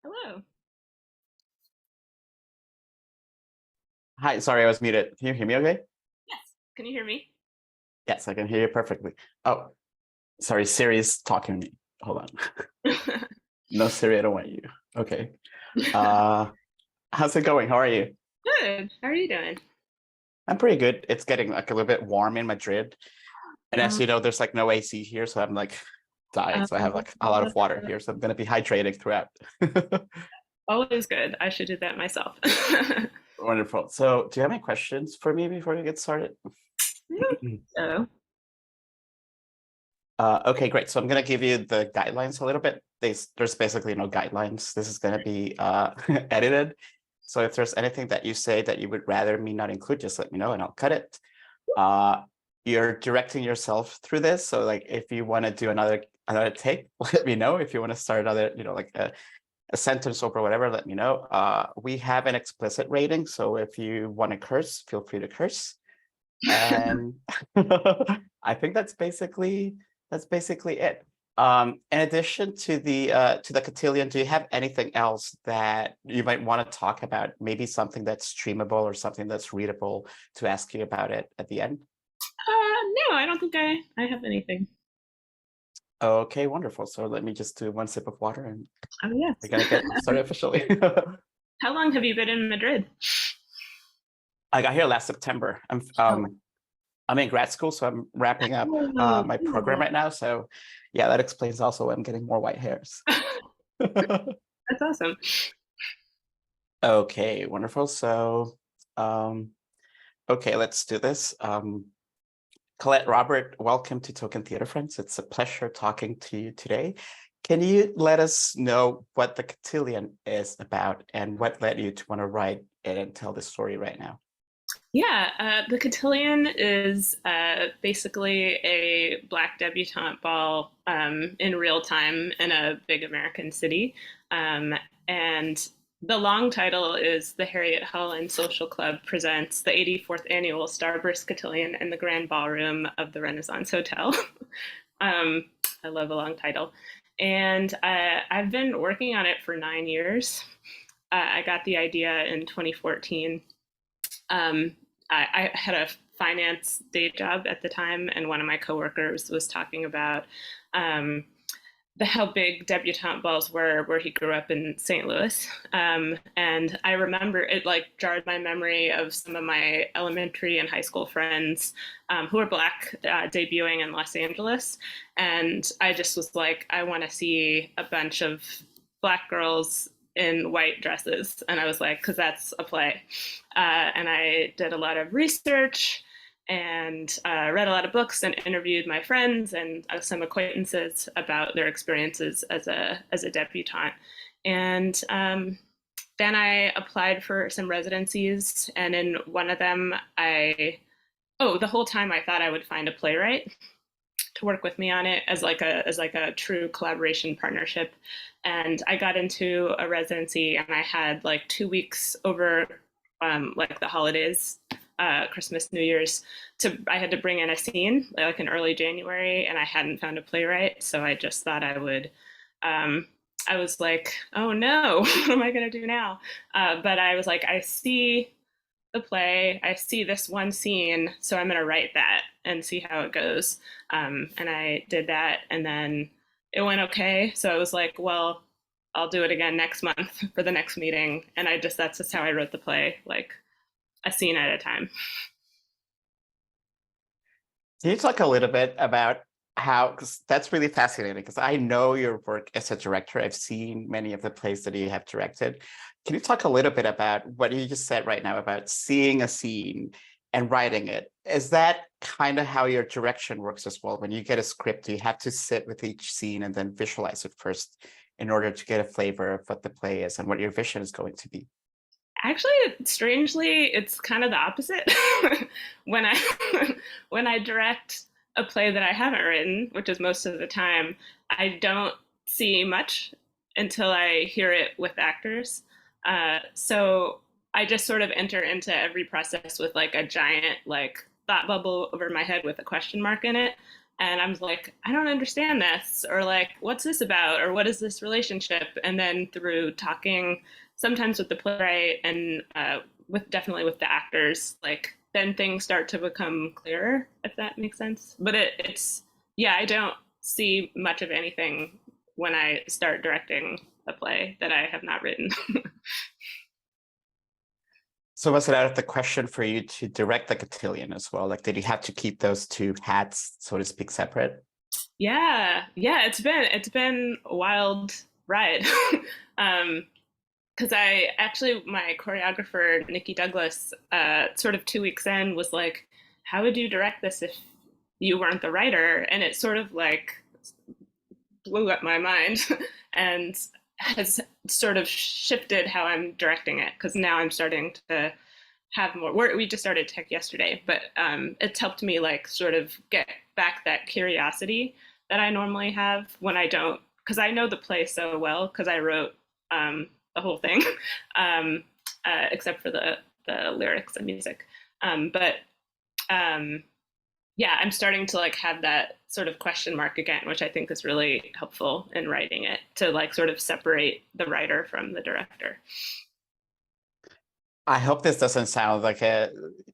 Hello. Hi, sorry, I was muted. Can you hear me okay? Yes. Can you hear me? Yes, I can hear you perfectly. Oh, sorry, Siri's talking to me. Hold on. No, Siri, I don't want you. Okay. Uh, how's it going? How are you? Good. How are you doing? I'm pretty good. It's getting like a little bit warm in Madrid. And as Um, you know, there's like no AC here, so I'm like dying. uh, So I have like a lot of water here, so I'm gonna be hydrating throughout. Always good. I should do that myself. Wonderful. So, do you have any questions for me before we get started? So, Okay, great. So I'm going to give you the guidelines a little bit. There's basically no guidelines. This is going to be edited. So if there's anything that you say that you would rather me not include, just let me know and I'll cut it. Uh, you're directing yourself through this. So like if you want to do another take, let me know. If you want to start another, like a sentence over whatever, let me know. We have an explicit rating. So if you want to curse, feel free to curse. And I think that's basically it. In addition to the cotillion, do you have anything else that you might want to talk about? Maybe something that's streamable or something that's readable to ask you about it at the end? no, I don't think I have anything. Okay, wonderful. So let me just do one sip of water and Oh, we're yes. gonna get started officially. How long have you been in Madrid? I got here last September. Oh, I'm in grad school, so I'm wrapping up oh, my program cool. right now. So yeah, that explains also why I'm getting more white hairs. That's awesome. Okay, wonderful. So, um, okay, let's do this. Colette, Robert, welcome to Token Theater Friends. It's a pleasure talking to you today. Can you let us know what the cotillion is about and what led you to want to write it and tell the story right now? Yeah, the Cotillion is basically a Black debutante ball in real time in a big American city. Um, and the long title is The Harriet Holland Social Club presents the 84th annual Starburst Cotillion in the Grand Ballroom of the Renaissance Hotel. um, I love a long title. And I've been working on it for 9 years. I got the idea in 2014. I had a finance day job at the time, and one of my coworkers was talking about um, how big debutante balls were where he grew up in St. Louis. And I remember it like jarred my memory of some of my elementary and high school friends who were Black debuting in Los Angeles. And I just was like, I want to see a bunch of Black girls in white dresses. And I was like, because that's a play. And I did a lot of research and read a lot of books and interviewed my friends and some acquaintances about their experiences as a debutante. And then I applied for some residencies, and in one of them, the whole time I thought I would find a playwright to work with me on it as like a true collaboration partnership. And I got into a residency, and I had like 2 weeks over like the holidays, Christmas, New Year's. I had to bring in a scene like in early January, and I hadn't found a playwright, so I just thought I would. Um, I was like, oh no, what am I going to do now? But I was like, I see the play, I see this one scene, so I'm going to write that and see how it goes. And I did that, and then it went okay. So I was like, well, I'll do it again next month for the next meeting. And that's just how I wrote the play, like a scene at a time. Can you talk a little bit about how, because that's really fascinating, because I know your work as a director. I've seen many of the plays that you have directed. Can you talk a little bit about what you just said right now about seeing a scene and writing it? Is that kind of how your direction works as well? When you get a script, you have to sit with each scene and then visualize it first in order to get a flavor of what the play is and what your vision is going to be. Actually, strangely, it's kind of the opposite. when I when I direct a play that I haven't written, which is most of the time, I don't see much until I hear it with actors. So I just sort of enter into every process with like a giant like thought bubble over my head with a question mark in it. And I'm like, I don't understand this, or like, what's this about, or what is this relationship? And then through talking, sometimes with the playwright and with definitely with the actors, like then things start to become clearer, if that makes sense. But it's yeah, I don't see much of anything when I start directing a play that I have not written. So was it out of the question for you to direct the cotillion as well? Like, did you have to keep those two hats, so to speak, separate? Yeah, it's been a wild ride. um, because I actually my choreographer Nikki Douglas, sort of 2 weeks in, was like, "How would you direct this if you weren't the writer?" And it sort of like blew up my mind, and has sort of shifted how I'm directing it because now I'm starting to have more. We just started tech yesterday, but it's helped me like sort of get back that curiosity that I normally have when I don't, because I know the play so well because I wrote the whole thing, um, except for the lyrics and music. But yeah, I'm starting to like have that sort of question mark again, which I think is really helpful in writing it to like sort of separate the writer from the director. I hope this doesn't sound like a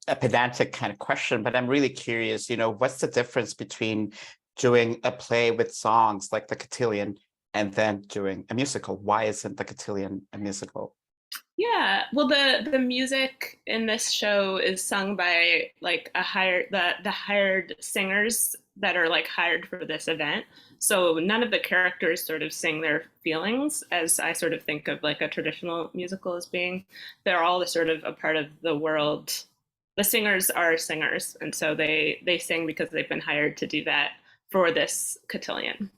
pedantic kind of question, but I'm really curious, what's the difference between doing a play with songs like the Cotillion and then doing a musical? Why isn't the Cotillion a musical? Yeah, well, the music in this show is sung by like a hired the hired singers that are like hired for this event. So none of the characters sort of sing their feelings as I sort of think of like a traditional musical as being. They're all the sort of a part of the world. The singers are singers, and so they sing because they've been hired to do that for this cotillion.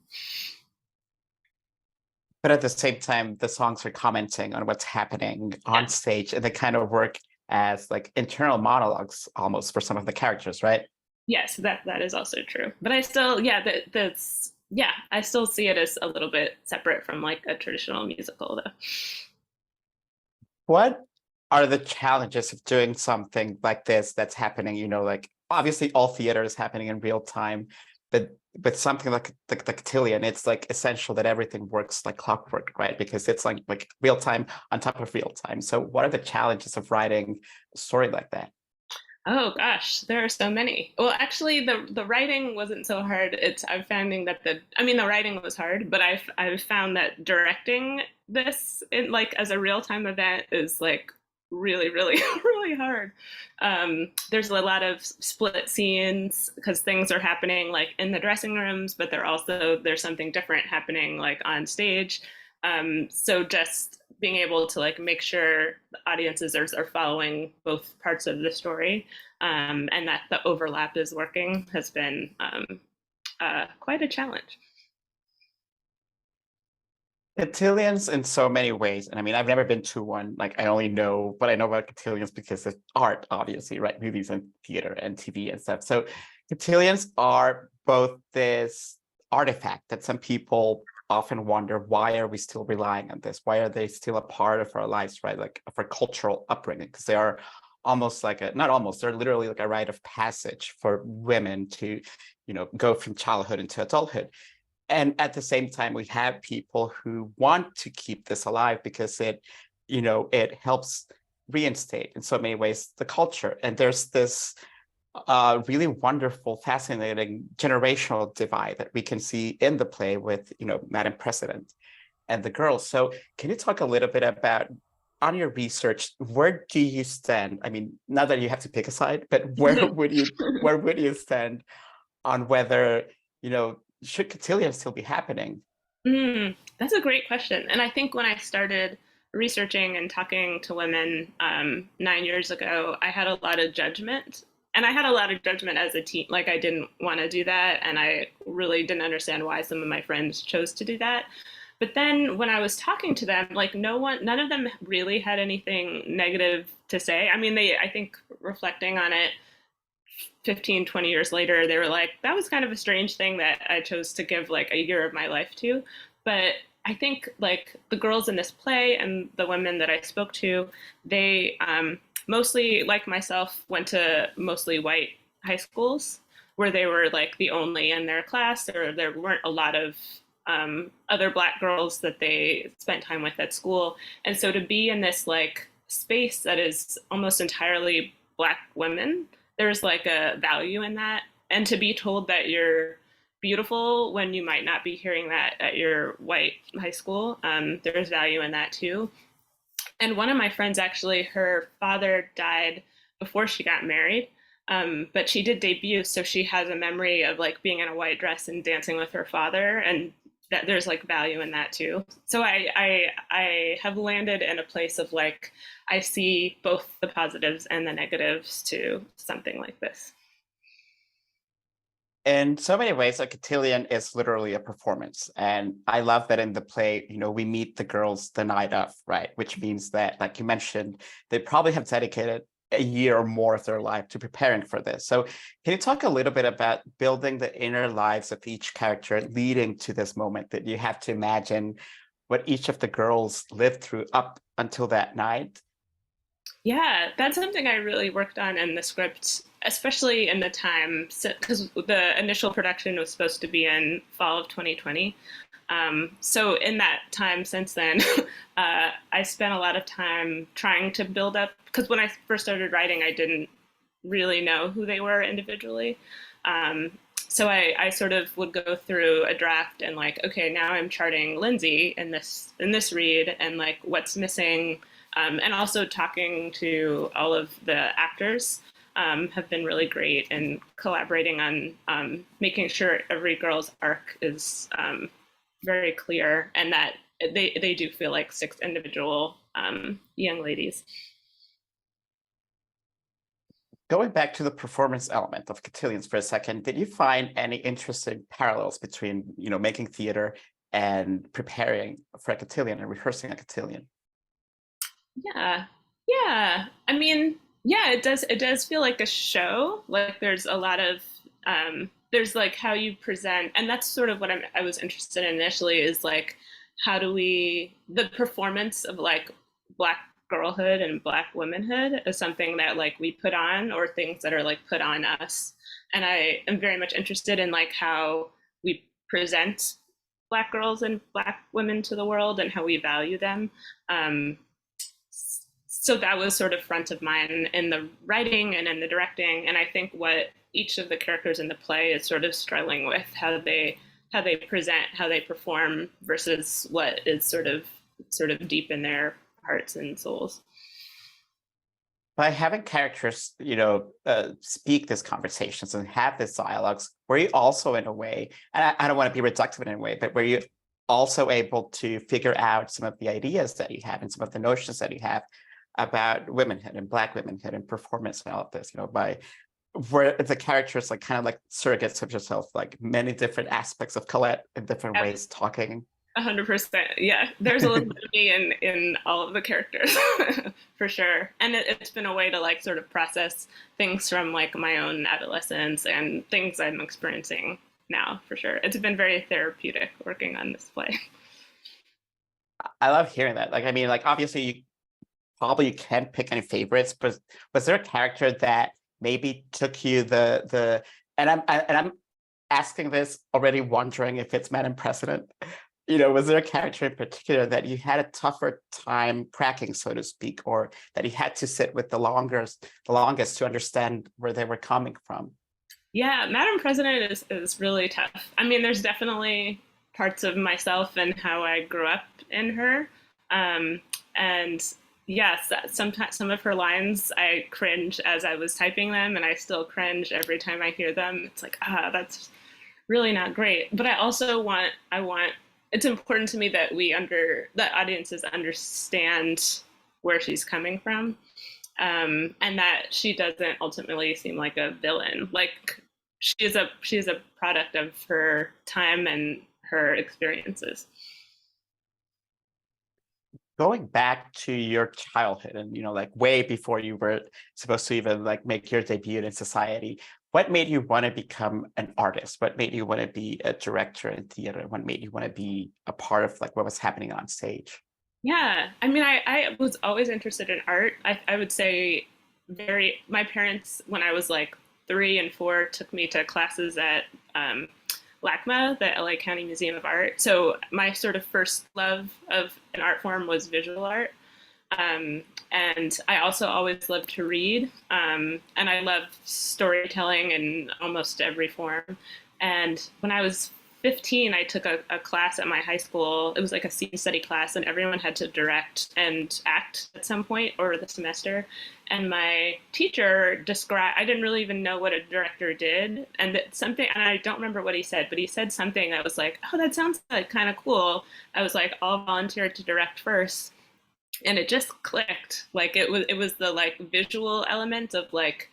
But at the same time, the songs are commenting on what's happening Yeah. on stage, and they kind of work as like internal monologues almost for some of the characters, right? Yes, that is also true. But I still, yeah, that's yeah, I still see it as a little bit separate from like a traditional musical, though. What are the challenges of doing something like this that's happening? Like obviously all theater is happening in real time, but with something like the cotillion, it's like essential that everything works like clockwork, right? Because it's like real time on top of real time. So what are the challenges of writing a story like that? Oh gosh, there are so many. Well, actually, the writing wasn't so hard. It's I'm finding that the writing was hard, but I've found that directing this in like as a real time event is like really really really hard. There's a lot of split scenes because things are happening like in the dressing rooms, but there's something different happening like on stage. So just being able to like make sure the audiences are following both parts of the story, and that the overlap is working has been quite a challenge. Cotillions in so many ways. And I mean, I've never been to one. Like I only know what I know about cotillions because it's art, obviously, right? Movies and theater and TV and stuff. So cotillions are both this artifact that some people often wonder, why are we still relying on this? Why are they still a part of our lives, right? Like of our cultural upbringing, because they are almost like not almost, they're literally like a rite of passage for women to, go from childhood into adulthood. And at the same time, we have people who want to keep this alive because it helps reinstate in so many ways the culture. And there's this really wonderful, fascinating generational divide that we can see in the play with, Madam President and the girls. So can you talk a little bit about on your research, where do you stand? I mean, not that you have to pick a side, but where would you stand on whether, should cotillion still be happening? That's a great question. And I think when I started researching and talking to women 9 years ago, I had a lot of judgment. And I had a lot of judgment as a teen. Like, I didn't want to do that. And I really didn't understand why some of my friends chose to do that. But then when I was talking to them, like, none of them really had anything negative to say. I mean, I think reflecting on it, 15, 20 years later, they were like, that was kind of a strange thing that I chose to give like a year of my life to. But I think like the girls in this play and the women that I spoke to, they mostly, like myself, went to mostly white high schools where they were like the only in their class, or there weren't a lot of other Black girls that they spent time with at school. And so to be in this like space that is almost entirely Black women, there's like a value in that. And to be told that you're beautiful when you might not be hearing that at your white high school, there's value in that too. And one of my friends, actually, her father died before she got married, but she did debut, so she has a memory of like being in a white dress and dancing with her father, and that there's like value in that too. So I have landed in a place of like I see both the positives and the negatives to something like this. In so many ways, like Cotillion is literally a performance. And I love that in the play, we meet the girls the night of, right? Which means that, like you mentioned, they probably have dedicated a year or more of their life to preparing for this. So can you talk a little bit about building the inner lives of each character leading to this moment that you have to imagine what each of the girls lived through up until that night? Yeah, that's something I really worked on in the script, especially in the time, because the initial production was supposed to be in fall of 2020. So in that time since then, I spent a lot of time trying to build up, because when I first started writing, I didn't really know who they were individually. Um, so I sort of would go through a draft and like, okay, now I'm charting Lindsay in this read, and like what's missing, and also talking to all of the actors have been really great, and collaborating on making sure every girl's arc is very clear, and that they do feel like six individual young ladies. Going back to the performance element of cotillions for a second, did you find any interesting parallels between, making theater and preparing for a cotillion and rehearsing a cotillion? Yeah, yeah. I mean, yeah, it does. It does feel like a show. Like there's a lot of there's like how you present, and that's sort of what I was interested in initially. Is like how do we the performance of like Black girlhood and Black womanhood is something that like we put on, or things that are like put on us. And I am very much interested in like how we present Black girls and Black women to the world, and how we value them. Um, so that was sort of front of mind in the writing and in the directing. And I think what each of the characters in the play is sort of struggling with, how they present, how they perform, versus what is sort of deep in their hearts and souls. By having characters, speak these conversations and have these dialogues, were you also in a way, and I don't want to be reductive in a way, but were you also able to figure out some of the ideas that you have and some of the notions that you have about womanhood and Black womanhood and performance and all of this, by where the characters like kind of like surrogates of yourself, like many different aspects of Colette in different ways talking? 100%. Yeah, there's a little bit of me in all of the characters for sure. And it's been a way to like sort of process things from like my own adolescence and things I'm experiencing now, for sure. It's been very therapeutic working on this play. I love hearing that. Like, I mean, like obviously you probably can't pick any favorites, but was there a character that maybe took you the and I'm asking this already wondering if it's Madam President. Was there a character in particular that you had a tougher time cracking, so to speak, or that you had to sit with the longest to understand where they were coming from? Yeah, Madam President is really tough. I mean, there's definitely parts of myself and how I grew up in her. And yes, sometimes some of her lines I cringe as I was typing them, and I still cringe every time I hear them. It's like, that's really not great. But I want it's important to me that that audiences understand where she's coming from, and that she doesn't ultimately seem like a villain. Like she is a product of her time and her experiences. Going back to your childhood and like way before you were supposed to even like make your debut in society, what made you want to become an artist? What made you want to be a director in theater? What made you want to be a part of like what was happening on stage? Yeah, I mean, I was always interested in art. I would say my parents, when I was like 3 and 4 took me to classes at LACMA, the LA County Museum of Art. So my sort of first love of an art form was visual art. And I also always loved to read, and I love storytelling in almost every form. And when I was 15, I took a class at my high school. It was like a scene study class, and everyone had to direct and act at some point over the semester. And my teacher described, I didn't really even know what a director did. And something, and I don't remember what he said, but he said something that was like, oh, that sounds like kind of cool. I was like, I'll volunteer to direct first. And it just clicked. Like it was the like visual element of like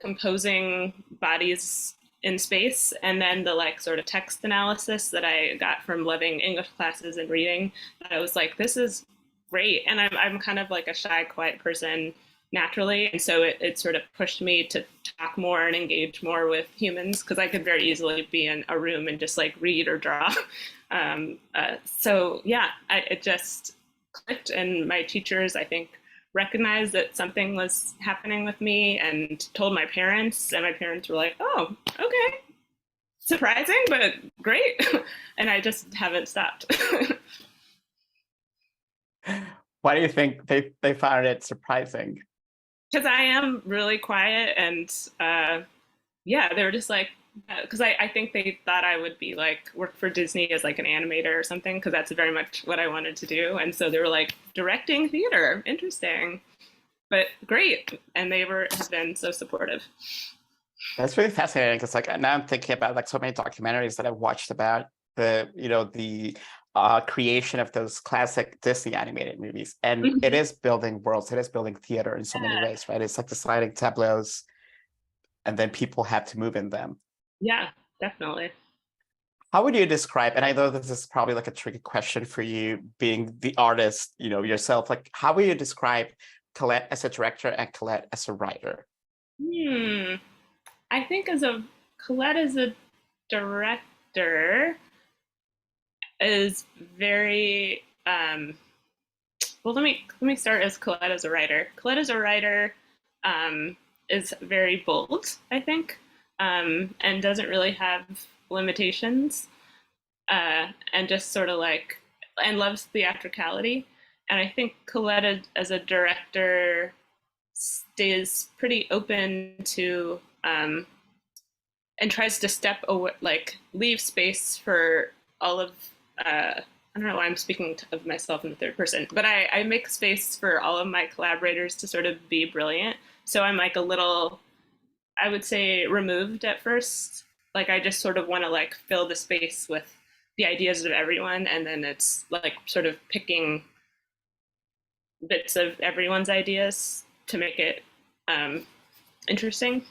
composing bodies in space, and then the like sort of text analysis that I got from loving English classes and reading. That I was like, this is great. And I'm kind of like a shy, quiet person naturally, and so it sort of pushed me to talk more and engage more with humans, because I could very easily be in a room and just like read or draw. So yeah, it just clicked, and my teachers, I think, recognized that something was happening with me and told my parents, and my parents were like, oh, okay, surprising, but great. And I just haven't stopped. Why do you think they found it surprising? Because I am really quiet, and yeah, they were just like, because I think they thought I would be like work for Disney as like an animator or something, because that's very much what I wanted to do. And so they were like, directing theater, interesting, but great. And they have been so supportive. That's really fascinating, because like now I'm thinking about like so many documentaries that I've watched about the creation of those classic Disney animated movies, and it is building worlds, it is building theater in so many ways, right? It's like deciding tableaus, and then people have to move in them. Yeah, definitely. How would you describe, and I know this is probably like a tricky question for you being the artist, yourself, like how would you describe Colette as a director and Colette as a writer? I think Colette as a director is very well, let me start as Colette as a writer. Colette as a writer is very bold, I think, and doesn't really have limitations, and just sort of like, and loves theatricality. And I think Colette as a director stays pretty open to and tries to step away, like leave space for all of I don't know why I'm speaking of myself in the third person, but I make space for all of my collaborators to sort of be brilliant. So I'm like a little, I would say, removed at first. Like I just sort of want to like fill the space with the ideas of everyone, and then it's like sort of picking bits of everyone's ideas to make it interesting.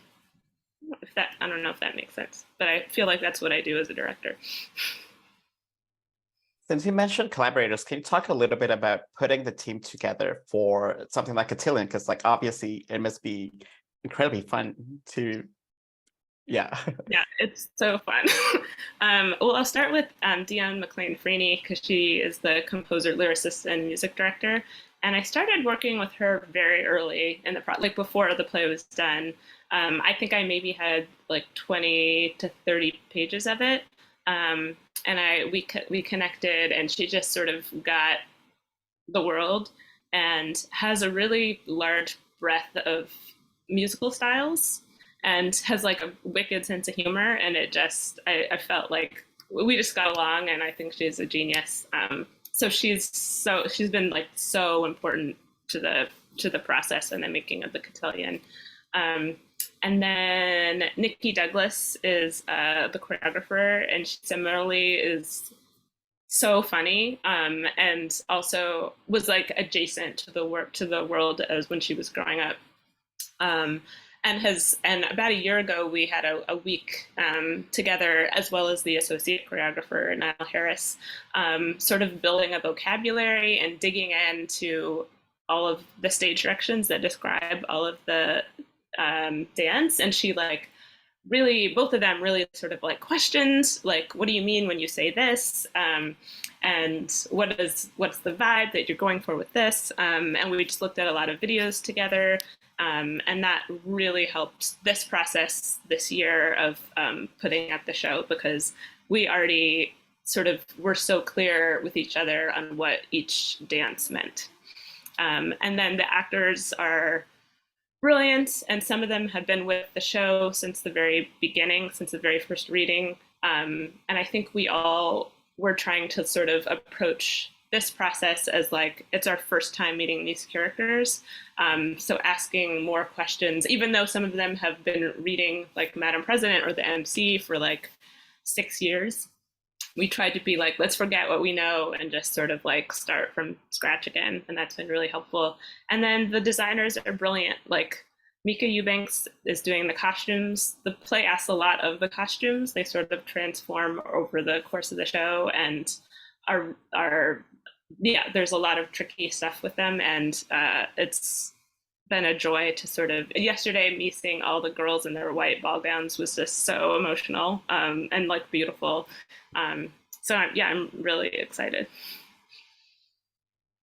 If that, I don't know if that makes sense, but I feel like that's what I do as a director. Since you mentioned collaborators, can you talk a little bit about putting the team together for something like Cotillion? Because like obviously it must be incredibly fun to, yeah. Yeah, it's so fun. Well, I'll start with Dion McLean-Freeney, because she is the composer, lyricist, and music director. And I started working with her very early in the like before the play was done. I think I maybe had like 20 to 30 pages of it. And we connected, and she just sort of got the world and has a really large breadth of musical styles, and has like a wicked sense of humor. And I felt like we just got along, and I think she's a genius. So she's been like so important to the process and the making of the Cotillion. And then Nikki Douglas is the choreographer, and she similarly is so funny, and also was like adjacent to the world as when she was growing up. And about a year ago we had a week together, as well as the associate choreographer Niall Harris, sort of building a vocabulary and digging into all of the stage directions that describe all of the dance. And she like really, both of them really sort of like questioned, like, what do you mean when you say this, and what's the vibe that you're going for with this. And we just looked at a lot of videos together, And that really helped this process this year of putting up the show, because we already sort of were so clear with each other on what each dance meant. And then the actors are brilliant, and some of them have been with the show since the very beginning, since the very first reading. And I think we all were trying to sort of approach this process as like it's our first time meeting these characters. So asking more questions, even though some of them have been reading like Madam President or the MC for like 6 years, we tried to be like, let's forget what we know and just sort of like start from scratch again. And that's been really helpful. And then the designers are brilliant. Like Mika Eubanks is doing the costumes. The play asks a lot of the costumes. They sort of transform over the course of the show, and are yeah, there's a lot of tricky stuff with them. And it's been a joy to sort of, yesterday me seeing all the girls in their white ball gowns was just so emotional, and like beautiful. So I'm really excited.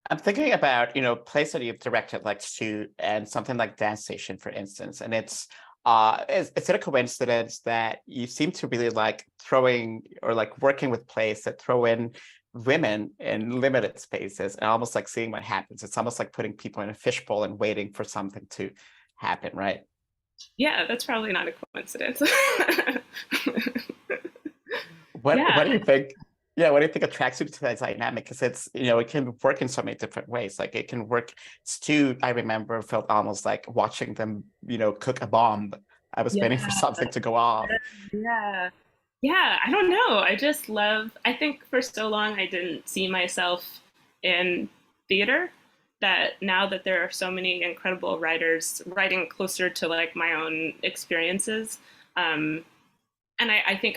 I'm thinking about, plays that you've directed, like Shoot and something like Dance Station, for instance. And is it a coincidence that you seem to really like throwing or like working with plays that throw in women in limited spaces and almost like seeing what happens? It's almost like putting people in a fishbowl and waiting for something to happen, right? Yeah, that's probably not a coincidence. What do you think? Yeah, what do you think attracts you to that dynamic? Because it can work in so many different ways. Like it can work. Stu, I remember, felt almost like watching them, cook a bomb. I was waiting for something to go off. Yeah. Yeah, I don't know. I think for so long I didn't see myself in theater, that now that there are so many incredible writers writing closer to like my own experiences. And I think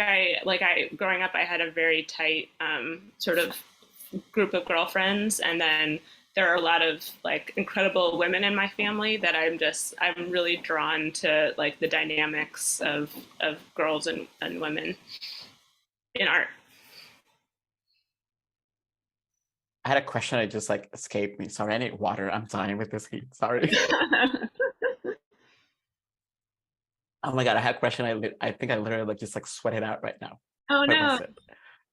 growing up, I had a very tight sort of group of girlfriends. And then there are a lot of like incredible women in my family that I'm really drawn to like the dynamics of girls and women in art. I had a question. I just like escaped me. Sorry, I need water. I'm dying with this heat. Sorry. Oh my God, I had a question. I think I literally like just like sweat it out right now. Oh What no. was it?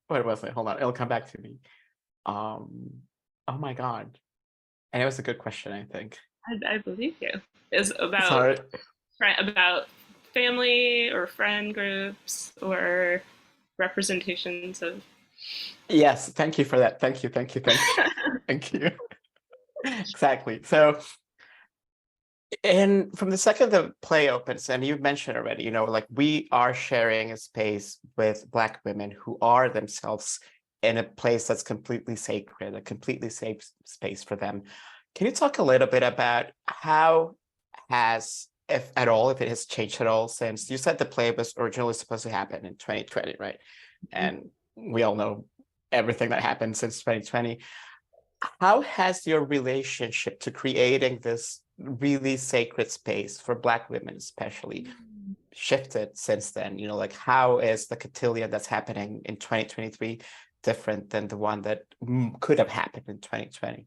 What was it? Hold on, it'll come back to me. Oh my God. And it was a good question, I think. I believe you. Is Sorry. about family or friend groups or representations of. Yes, thank you for that. Thank you. Thank you. Exactly. So, and from the second the play opens, and you mentioned already, like we are sharing a space with Black women who are themselves in a place that's completely sacred, a completely safe space for them. Can you talk a little bit about how if at all, if it has changed at all since you said the play was originally supposed to happen in 2020, right? And we all know everything that happened since 2020. How has your relationship to creating this really sacred space for Black women, especially, shifted since then? Like how is the cotillion that's happening in 2023 different than the one that could have happened in 2020?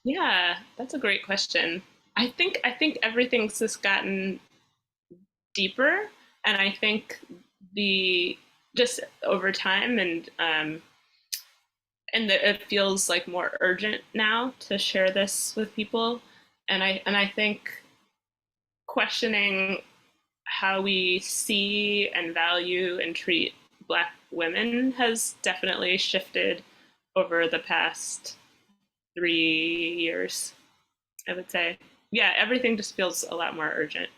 Yeah, that's a great question. I think everything's just gotten deeper, and I think the just over time, and it feels like more urgent now to share this with people. And I think questioning how we see and value and treat Black women has definitely shifted over the past 3 years, I would say. Yeah, everything just feels a lot more urgent.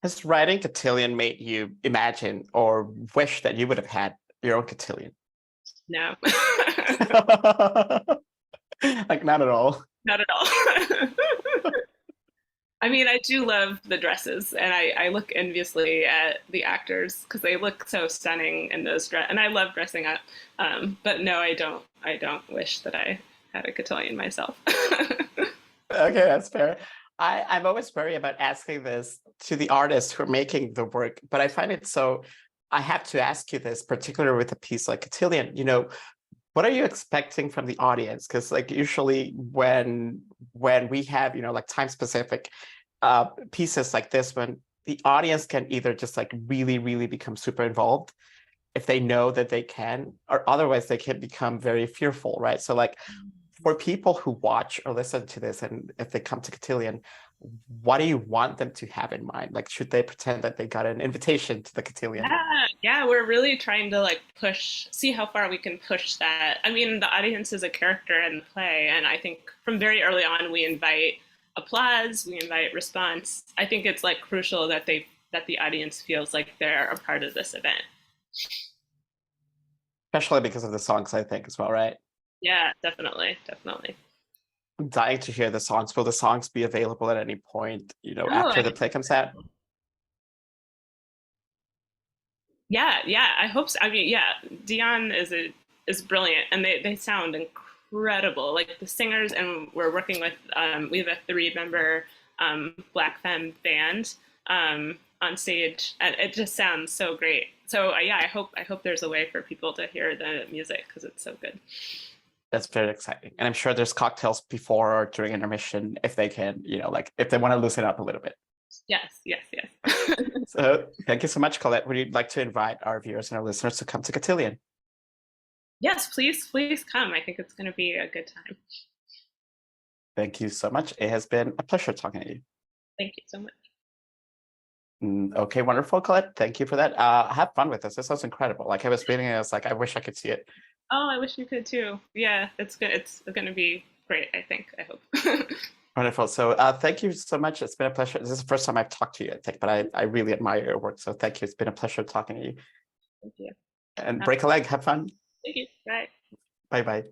Has writing cotillion made you imagine or wish that you would have had your own cotillion? No. Like not at all. Not at all. I mean, I do love the dresses, and I look enviously at the actors because they look so stunning in those dress, and I love dressing up. But no, I don't. I don't wish that I had a cotillion myself. Okay, that's fair. I'm always worried about asking this to the artists who are making the work, but I find it so. I have to ask you this, particularly with a piece like Cotillion. what are you expecting from the audience? Because like usually when we have, like time specific pieces like this, when the audience can either just like really, really become super involved if they know that they can, or otherwise they can become very fearful, right? So like for people who watch or listen to this, and if they come to Cotillion, what do you want them to have in mind? Like, should they pretend that they got an invitation to the Cotillion? Yeah, we're really trying to like see how far we can push that. I mean, the audience is a character in the play, and I think from very early on we invite applause, we invite response. I think it's like crucial that the audience feels like they're a part of this event. Especially because of the songs, I think, as well, right? Yeah, definitely, definitely. I'm dying to hear the songs. Will the songs be available at any point, Oh, after the play comes out? yeah, I hope so. I mean, yeah, Dion is brilliant, and they sound incredible. Like the singers, and we're working with we have a 3-member Black Femme band on stage, and it just sounds so great. So yeah, I hope there's a way for people to hear the music because it's so good. That's very exciting. And I'm sure there's cocktails before or during intermission if they can, like if they want to loosen up a little bit. Yes, yes, yes. So thank you so much, Colette. Would you like to invite our viewers and our listeners to come to Cotillion? Yes, please come. I think it's going to be a good time. Thank you so much. It has been a pleasure talking to you. Thank you so much. Okay, wonderful, Colette. Thank you for that. Have fun with this. This was incredible. Like I was reading it, I was like, I wish I could see it. Oh, I wish you could too. Yeah, it's good. It's going to be great, I think. I hope. Wonderful. So thank you so much. It's been a pleasure. This is the first time I've talked to you, I think, but I really admire your work. So thank you. It's been a pleasure talking to you. Thank you. And break a leg. Have fun. Thank you. Bye. Bye bye.